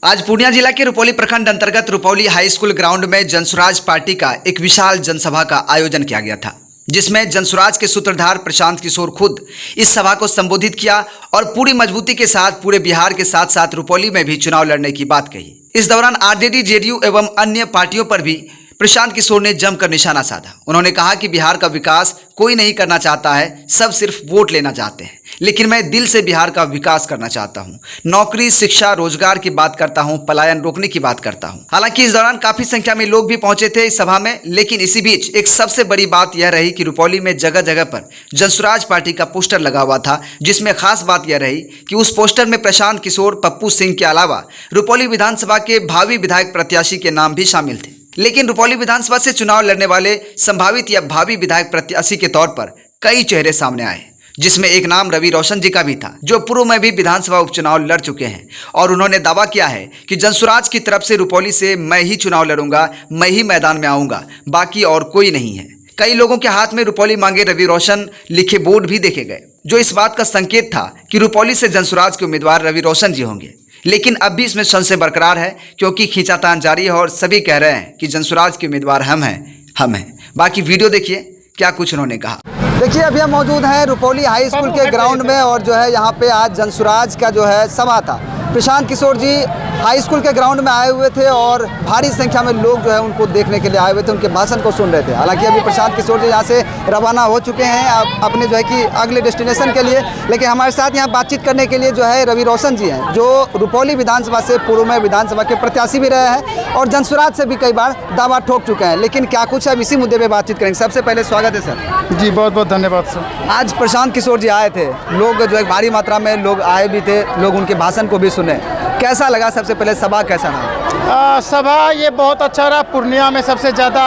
आज पूर्णिया जिला के रुपौली प्रखंड अंतर्गत रुपौली हाई स्कूल ग्राउंड में जनसुराज पार्टी का एक विशाल जनसभा का आयोजन किया गया था, जिसमें जनसुराज के सूत्रधार प्रशांत किशोर खुद इस सभा को संबोधित किया और पूरी मजबूती के साथ पूरे बिहार के साथ साथ रुपौली में भी चुनाव लड़ने की बात कही। इस दौरान आरजेडी, जेडीयू एवं अन्य पार्टियों पर भी प्रशांत किशोर ने जमकर निशाना साधा। उन्होंने कहा कि बिहार का विकास कोई नहीं करना चाहता है, सब सिर्फ वोट लेना चाहते हैं, लेकिन मैं दिल से बिहार का विकास करना चाहता हूं। नौकरी, शिक्षा, रोजगार की बात करता हूं, पलायन रोकने की बात करता हूं। हालांकि इस दौरान काफी संख्या में लोग भी पहुंचे थे इस सभा में, लेकिन इसी बीच एक सबसे बड़ी बात यह रही कि रुपौली में जगह जगह पर जनसुराज पार्टी का पोस्टर लगा हुआ था, जिसमें खास बात यह रही कि उस पोस्टर में प्रशांत किशोर, पप्पू सिंह के अलावा रुपौली विधानसभा के भावी विधायक प्रत्याशी के नाम भी शामिल थे। लेकिन रुपौली विधानसभा से चुनाव लड़ने वाले संभावित या भावी विधायक प्रत्याशी के तौर पर कई चेहरे सामने आए, जिसमें एक नाम रवि रोशन जी का भी था, जो पूर्व में भी विधानसभा उपचुनाव लड़ चुके हैं और उन्होंने दावा किया है कि जनसुराज की तरफ से रुपौली से मैं ही चुनाव लड़ूंगा, मैं ही मैदान में आऊंगा, बाकी और कोई नहीं है। कई लोगों के हाथ में रुपौली मांगे रवि रोशन लिखे बोर्ड भी देखे गए, जो इस बात का संकेत था कि रुपौली से जनसुराज के उम्मीदवार रवि रोशन जी होंगे। लेकिन अब भी इसमें संशय बरकरार है, क्योंकि खींचातान जारी है और सभी कह रहे हैं कि जनसुराज के उम्मीदवार हम हैं। बाकी वीडियो देखिए क्या कुछ उन्होंने कहा। देखिए, अभी हम मौजूद हैं रुपौली हाई स्कूल के ग्राउंड में और जो है यहाँ पे आज जनसुराज का जो है सभा था। प्रशांत किशोर जी हाई स्कूल के ग्राउंड में आए हुए थे और भारी संख्या में लोग जो है उनको देखने के लिए आए हुए थे, उनके भाषण को सुन रहे थे। हालांकि अभी प्रशांत किशोर जी यहाँ से रवाना हो चुके हैं अपने जो है कि अगले डेस्टिनेशन के लिए, लेकिन हमारे साथ यहाँ बातचीत करने के लिए जो है रवि रोशन जी हैं, जो रुपौली विधानसभा से पूर्व में विधानसभा के प्रत्याशी भी रहे हैं और जनसुराज से भी कई बार दावा ठोक चुके हैं। लेकिन क्या कुछ अब इसी मुद्दे पर बातचीत करेंगे। सबसे पहले स्वागत है सर। जी बहुत बहुत धन्यवाद सर। आज प्रशांत किशोर जी आए थे, लोग जो है भारी मात्रा में लोग आए भी थे, लोग उनके भाषण को भी सुने। कैसा लगा? सबसे पहले सभा कैसा रहा? सभा ये बहुत अच्छा रहा। पूर्णिया में सबसे ज़्यादा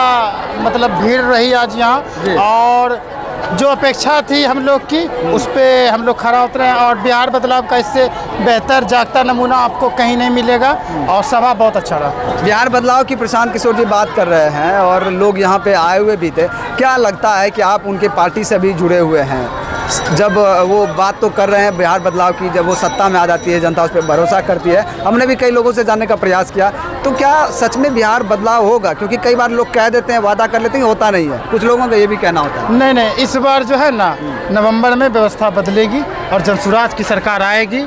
मतलब भीड़ रही आज यहाँ, और जो अपेक्षा थी हम लोग की उस पर हम लोग खरा उतरे हैं और बिहार बदलाव का इससे बेहतर जागता नमूना आपको कहीं नहीं मिलेगा और सभा बहुत अच्छा रहा। बिहार बदलाव की प्रशांत किशोर जी बात कर रहे हैं और लोग यहाँ पे आए हुए भी थे। क्या लगता है कि आप उनके पार्टी से भी जुड़े हुए हैं? जब वो बात तो कर रहे हैं बिहार बदलाव की, जब वो सत्ता में आ जाती है जनता उस पर भरोसा करती है। हमने भी कई लोगों से जानने का प्रयास किया, तो क्या सच में बिहार बदलाव होगा? क्योंकि कई बार लोग कह देते हैं, वादा कर लेते हैं, होता नहीं है। कुछ लोगों का ये भी कहना होता है। नहीं, इस बार जो है ना नवंबर में व्यवस्था बदलेगी और जनसुराज की सरकार आएगी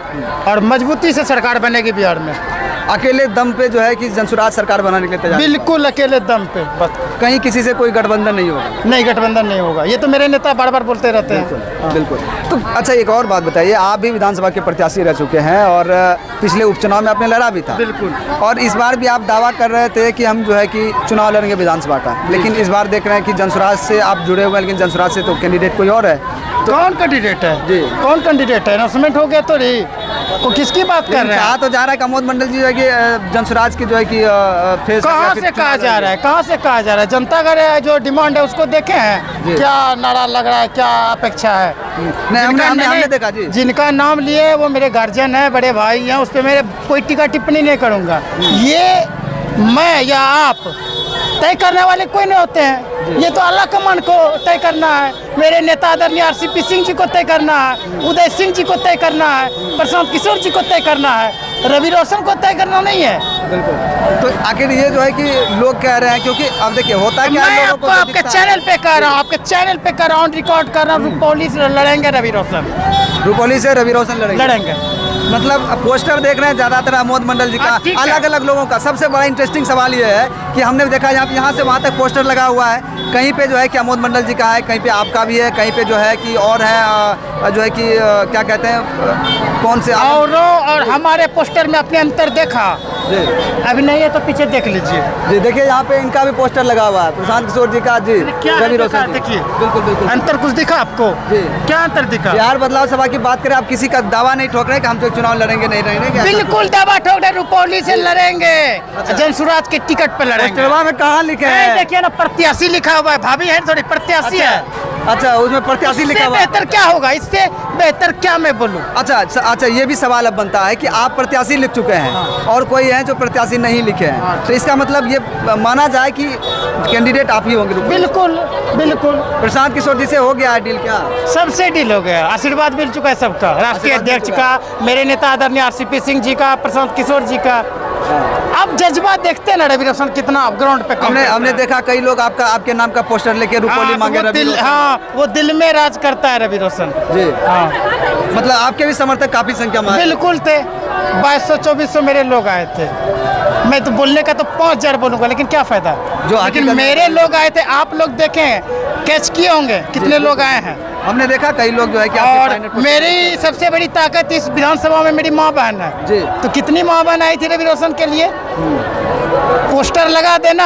और मजबूती से सरकार बनेगी बिहार में। अकेले दम पे जो है कि जनसुराज सरकार बनाने के लिए तैयार? बिल्कुल अकेले दम पे, बस कहीं किसी से कोई गठबंधन नहीं होगा? नहीं, गठबंधन नहीं होगा। ये तो मेरे नेता बार बार बोलते रहते हैं। बिल्कुल। तो अच्छा, एक और बात बताइए, आप भी विधानसभा के प्रत्याशी रह चुके हैं और पिछले उपचुनाव में आपने लड़ा भी था। बिल्कुल। और इस बार भी आप दावा कर रहे थे कि हम जो है कि चुनाव लड़ेंगे विधानसभा का, लेकिन इस बार देख रहे हैं कि जनसुराज से आप जुड़े हुए हैं, लेकिन जनसुराज से तो कैंडिडेट कोई और है। तो कौन कैंडिडेट है जी? कौन कैंडिडेट है? अनाउंसमेंट हो गया तो रही तो किसकी बात कर रहे हैं? कहा तो जा रहा है कमोद मंडल जी जो है कि जनसुराज की जो है कि फेस। कहाँ से कहा जा रहा है? कहाँ से कहा जा रहा है? जनता का जो डिमांड है उसको देखे हैं, क्या नारा लग रहा है, क्या अपेक्षा है? नहीं, हमने देखा जी। जिनका नाम लिए वो मेरे गार्जियन है, बड़े भाई हैं, उस पर मेरे कोई टीका टिप्पणी नहीं करूँगा। ये मैं या आप तय करने वाले कोई नहीं होते हैं, ये तो अल्लाह का मन को तय करना है। मेरे नेता आदरणीय आरसीपी सिंह जी को तय करना है, उदय सिंह जी को तय करना है, प्रशांत किशोर जी को तय करना है, रवि रोशन को तय करना नहीं है। बिल्कुल। तो आखिर ये जो है कि लोग कह रहे हैं, क्योंकि अब देखिए होता है क्या, मैं आपको आपके चैनल पे कह रहा हूँ, आपके चैनल पे कर रहा हूँ, रिकॉर्ड कर रहा हूँ, रुपौली से लड़ेंगे रवि रोशन। रुपौली से रवि रोशन लड़ेंगे। मतलब पोस्टर देख रहे हैं ज़्यादातर अमोद मंडल जी का, अलग अलग लोगों का। सबसे बड़ा इंटरेस्टिंग सवाल ये है कि हमने देखा यहाँ से वहाँ तक पोस्टर लगा हुआ है, कहीं पे जो है कि अमोद मंडल जी का है, कहीं पे आपका भी है, कहीं पे जो है कि और है जो है कि क्या कहते हैं, कौन से और हमारे पोस्टर में अपने अंतर देखा जी? अभी नहीं है तो पीछे देख लीजिए जी। देखिए यहाँ पे इनका भी पोस्टर लगा हुआ है, प्रशांत किशोर जी का जी, रवि रोशन। देखिए बिल्कुल बिल्कुल। अंतर कुछ दिखा आपको जी? क्या अंतर दिखा? बिहार बदलाव सभा की बात करें, आप किसी का दावा नहीं ठोक रहे कि हम जो चुनाव लड़ेंगे नहीं लड़ेंगे? बिल्कुल दावा ठोक रहे, रुपौली से लड़ेंगे। जनसुराज के टिकट पे लड़ेंगे। में कहाँ लिखे हैं? देखिए ना, प्रत्याशी लिखा हुआ है, भाभी है थोड़ी प्रत्याशी है। अच्छा, उसमें प्रत्याशी लिखा हुआ है। बेहतर क्या होगा? इससे बेहतर क्या मैं बोलूं? अच्छा, ये भी सवाल अब बनता है कि आप प्रत्याशी लिख चुके हैं और कोई है जो प्रत्याशी नहीं लिखे हैं, तो इसका मतलब ये माना जाए कि कैंडिडेट आप ही होंगे? बिल्कुल बिल्कुल। प्रशांत किशोर जी से हो गया है डील? क्या सबसे डील हो गया? आशीर्वाद मिल चुका है सबका, राष्ट्रीय अध्यक्ष का, मेरे नेता आदरणीय आरसीपी सिंह जी का, प्रशांत किशोर जी का। अब जज्बा देखते हैं ना रवि रोशन कितना अब ग्राउंड पे काम करता हमने है। देखा कई लोग आपके नाम का पोस्टर लेके रुपौली हाँ, मांगे वो रवि दिल, रोशन। हाँ वो दिल में राज करता है रवि रोशन। जी हाँ मतलब आपके भी समर्थक काफी संख्या में आए। बिल्कुल थे, 2200-2400 मेरे लोग आए थे। मैं तो बोलने का तो 5000 बोलूंगा, लेकिन क्या फायदा जो लेकिन हकीकत में- मेरे लोग आए थे। आप लोग देखें कैच किए होंगे कितने लोग आए हैं। हमने देखा कई लोग जो है कि आपके और final poster- मेरी सबसे बड़ी ताकत इस विधानसभा में मेरी माँ बहन है। जी। तो कितनी माँ बहन आई थी रवि रोशन के लिए? पोस्टर लगा देना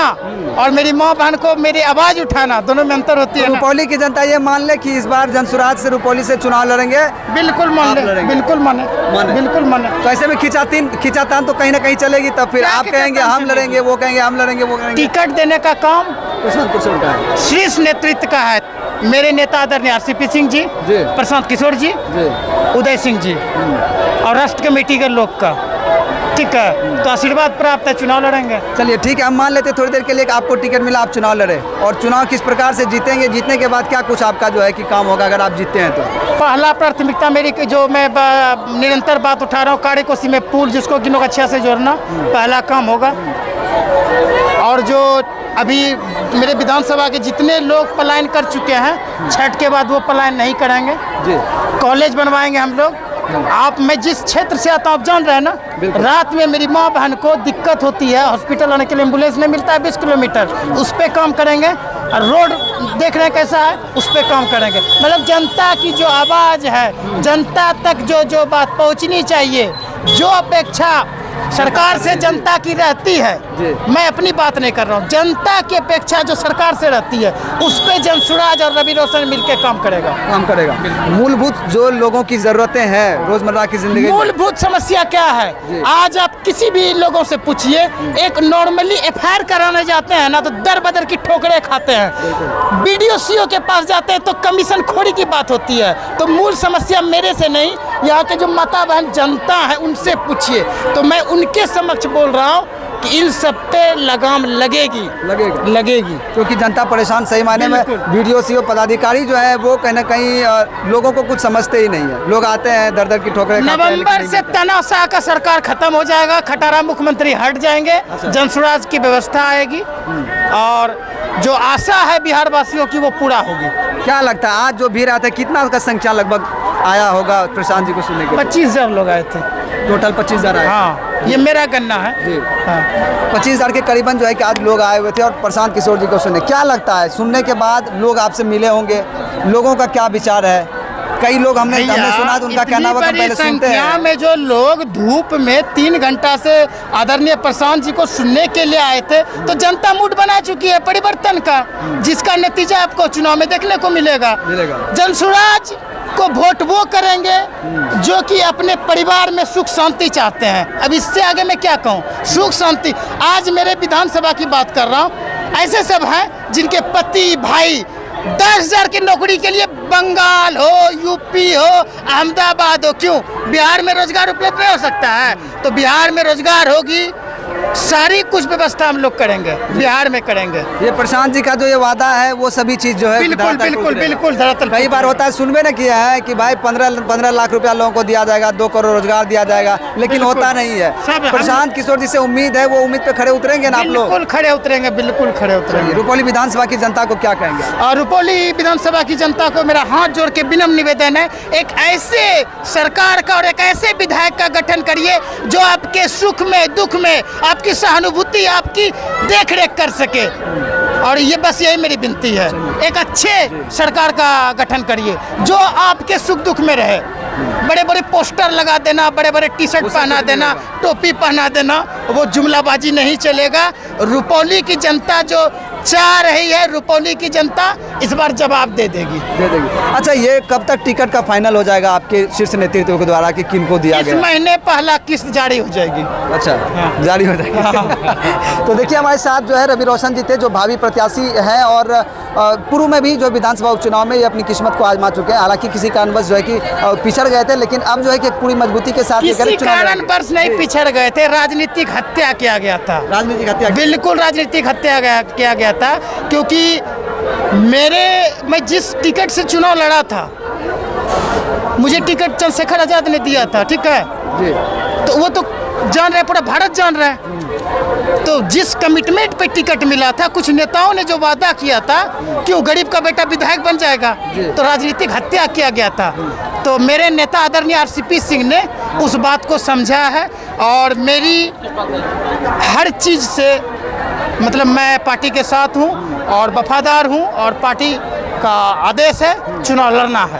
और मेरी माँ बहन को मेरी आवाज उठाना, दोनों में अंतर होती है ना। रुपौली की जनता ये मान ले कि इस बार जनसुराज से रुपौली से चुनाव लड़ेंगे, बिल्कुल मान आप ले, लड़ेंगे? बिल्कुल माने, माने। बिल्कुल माने। तो ऐसे में खिंचातान तो कहीं ना कहीं चलेगी। तब फिर क्या आप कहेंगे खिंचातान हम लड़ेंगे, वो कहेंगे हम लड़ेंगे, वो कहेंगे टिकट देने का काम कुछ का है। शीर्ष नेतृत्व का है। मेरे नेता आदरणीय आरसीपी सिंह जी, जी। प्रशांत किशोर जी, जी उदय सिंह जी और राष्ट्र कमेटी के लोग का, ठीक है। तो आशीर्वाद प्राप्त है, चुनाव लड़ेंगे। चलिए ठीक है, हम मान लेते हैं थोड़ी देर के लिए कि आपको टिकट मिला, आप चुनाव लड़े और चुनाव किस प्रकार से जीतेंगे, जीतने के बाद क्या कुछ आपका जो है कि काम होगा अगर आप जीतते हैं तो? पहला प्राथमिकता मेरी कि जो मैं निरंतर बात उठा रहा हूँ, कार्यकोशी में पुल जिसको गिनोगा 6 से जोड़ना पहला काम होगा। और जो अभी मेरे विधानसभा के जितने लोग पलायन कर चुके हैं, छठ के बाद वो पलायन नहीं करेंगे। जी कॉलेज बनवाएंगे हम लोग। आप, मैं जिस क्षेत्र से आता हूँ आप जान रहे हैं ना, रात में मेरी माँ बहन को दिक्कत होती है, हॉस्पिटल आने के लिए एम्बुलेंस नहीं मिलता है 20 किलोमीटर, उस पर काम करेंगे। और रोड देख रहे हैं कैसा है, उस पर काम करेंगे। मतलब जनता की जो आवाज़ है, जनता तक जो बात पहुँचनी चाहिए, जो अपेक्षा सरकार से जनता की रहती है, मैं अपनी बात नहीं कर रहा हूँ, जनता की अपेक्षा जो सरकार से रहती है, उस पर जनसुराज और रवि रोशन मिलकर काम करेगा। मूलभूत जो लोगों की जरूरतें हैं रोजमर्रा की जिंदगी में, मूलभूत समस्या क्या है? आज आप किसी भी लोगों से पूछिए, एक नॉर्मली एफआईआर कराने जाते हैं ना तो दर बदर की ठोकरें खाते हैं। बीडीओ सीओ के पास जाते हैं तो कमीशन खोरी की बात होती है। तो मूल समस्या मेरे से नहीं, यहाँ के जो माता बहन जनता है उनसे पूछिए। तो मैं उनके समक्ष बोल रहा हूँ कि इन सब पे लगाम लगेगी। क्योंकि जनता परेशान सही मायने में। बिल्कुल। वीडियो सीओ पदाधिकारी जो है वो कहीं ना कहीं लोगों को कुछ समझते ही नहीं है। लोग आते हैं दर दर की ठोकरें खाते हैं, लेकिन नवंबर नहीं से मिलता। तनाशाह का सरकार खत्म हो जाएगा, खटारा मुख्यमंत्री हट जाएंगे, जनसुराज की व्यवस्था आएगी और जो आशा है बिहार वासियों की वो पूरा होगी। क्या लगता है आज जो भीड़ आता है कितना का संख्या लगभग आया होगा प्रशांत जी को सुनने के लिए? 25,000 लोग आए थे। टोटल 25,000 आए। हाँ, ये मेरा गन्ना है। जी हाँ। 25,000 के करीबन जो है कि आज लोग आए हुए थे और प्रशांत किशोर जी को सुनने। क्या लगता है सुनने के बाद लोग आपसे मिले होंगे, लोगों का क्या विचार है? कई लोग हमने सुना तो उनका कहना हुआ कि पहले सुनते हैं। में जो लोग धूप में 3 घंटा से आदरणीय प्रशांत जी को सुनने के लिए आए थे, तो जनता मूड बना चुकी है परिवर्तन का, जिसका नतीजा आपको चुनाव में देखने को मिलेगा। जनसुराज को वोट वो करेंगे जो कि अपने परिवार में सुख शांति चाहते हैं। अब इससे आगे मैं क्या कहूँ? सुख शांति। आज मेरे विधानसभा की बात कर रहा हूँ, ऐसे सब हैं जिनके पति भाई 10,000 की नौकरी के लिए बंगाल हो, यूपी हो, अहमदाबाद हो, क्यों बिहार में रोजगार उपलब्ध नहीं हो सकता है? तो बिहार में रोजगार होगी, सारी कुछ व्यवस्था हम लोग करेंगे, बिहार में करेंगे। ये प्रशांत जी का जो ये वादा है वो सभी चीज जो है बिल्कुल बिल्कुल बिल्कुल धरातल। कई बार होता है, सुनबे ना किया है कि भाई 15 लाख रुपया लोगों को दिया जाएगा, 2 करोड़ रोजगार दिया जाएगा, लेकिन होता नहीं है। प्रशांत किशोर जी से उम्मीद है, वो उम्मीद पे खड़े उतरेंगे ना आप लोग? बिल्कुल खड़े उतरेंगे, बिल्कुल खड़े उतरेंगे। रुपौली विधानसभा की जनता को क्या कहेंगे? और रुपौली विधानसभा की जनता को मेरा हाथ जोड़ के विनम्र निवेदन है, एक ऐसे सरकार का और एक ऐसे विधायक का गठन करिए जो आपके सुख में दुख में आपकी सहानुभूति आपकी देखरेख कर सके। और ये बस यही मेरी विनती है, एक अच्छे सरकार का गठन करिए जो आपके सुख दुख में रहे। बड़े बड़े पोस्टर लगा देना, बड़े बड़े टी शर्ट पहना देना, टोपी पहना देना, वो जुमलाबाजी नहीं चलेगा। रुपौली की जनता जो चाह रही है, रुपौली की जनता इस बार जवाब दे देगी। अच्छा, ये कब तक टिकट का फाइनल हो जाएगा आपके शीर्ष नेतृत्व के द्वारा कि किनको दिया इस गया? महीने पहला किस्त जारी हो जाएगी। अच्छा, जारी हो जाएगी। तो देखिए हमारे साथ जो है रवि रोशन जी थे, जो भावी प्रत्याशी हैं और पूर्व में भी जो विधानसभा उपचुनाव में ये अपनी किस्मत को आजमा चुके हैं। हालांकि किसी कारणवश जो है कि पिछड़ गए थे, लेकिन अब जो है कि पूरी मजबूती के साथ किसी कारणवश नहीं पिछड़ गए थे, राजनीतिक हत्या किया गया था। राजनीतिक हत्या? बिल्कुल राजनीतिक हत्या किया गया था, क्योंकि मैं जिस टिकट से चुनाव लड़ा था, मुझे टिकट चंद्रशेखर आजाद ने दिया था, ठीक है जी। तो वो तो जान रहे, पूरा भारत जान रहा है। तो जिस कमिटमेंट पे टिकट मिला था, कुछ नेताओं ने जो वादा किया था कि वो गरीब का बेटा विधायक बन जाएगा, तो राजनीतिक हत्या किया गया था। तो मेरे नेता आदरणीय आरसीपी सिंह ने उस बात को समझा है और मेरी हर चीज़ से मतलब मैं पार्टी के साथ हूँ और वफादार हूँ और पार्टी का आदेश है चुनाव लड़ना है।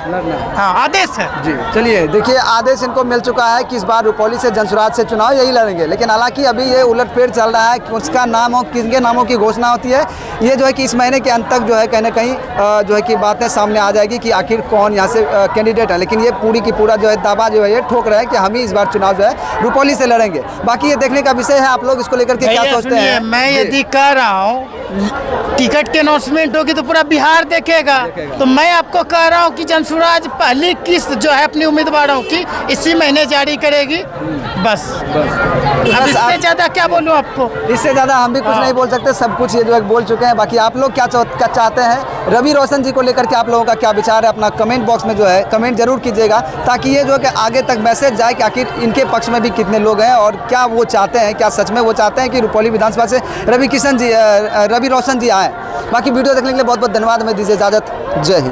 हाँ, आदेश है जी। चलिए देखिए, आदेश इनको मिल चुका है कि इस बार रुपौली से जनसुराज से चुनाव यही लड़ेंगे, लेकिन हालांकि अभी ये उलटफेर चल रहा है कि उसका नाम और किनके नामों की घोषणा होती है। ये जो है कि इस महीने के अंत तक जो है कहीं ना कहीं जो है कि बातें सामने आ जाएगी कि आखिर कौन यहाँ से कैंडिडेट है। लेकिन ये पूरी की पूरा जो है दावा जो है ये ठोक रहा है कि हम ही इस बार चुनाव जो है रुपौली से लड़ेंगे। बाकी ये देखने का विषय है आप लोग इसको लेकर के क्या सोचते हैं। मैं यदि कह रहा हूँ टिकट की अनाउंसमेंट होगी तो पूरा बिहार देखेगा। तो मैं आपको कह रहा हूँ कि जनसुराज पहली किस्त जो है अपनी उम्मीदवारों की इसी महीने जारी करेगी। बस अब इससे ज़्यादा क्या बोलूँ आपको। इससे ज़्यादा हम भी कुछ नहीं बोल सकते, सब कुछ ये जो है बोल चुके हैं। बाकी आप लोग क्या चाहते हैं, रवि रोशन जी को लेकर के आप लोगों का क्या विचार है, अपना कमेंट बॉक्स में जो है कमेंट जरूर कीजिएगा, ताकि ये जो है कि आगे तक मैसेज जाए कि आखिर इनके पक्ष में भी कितने लोग हैं और क्या वो चाहते हैं, क्या सच में वो चाहते हैं कि रुपौली विधानसभा से रवि रोशन जी आए। बाकी वीडियो देखने के लिए बहुत बहुत धन्यवाद। मैं दीजिए इजाज़त। जय हिंद।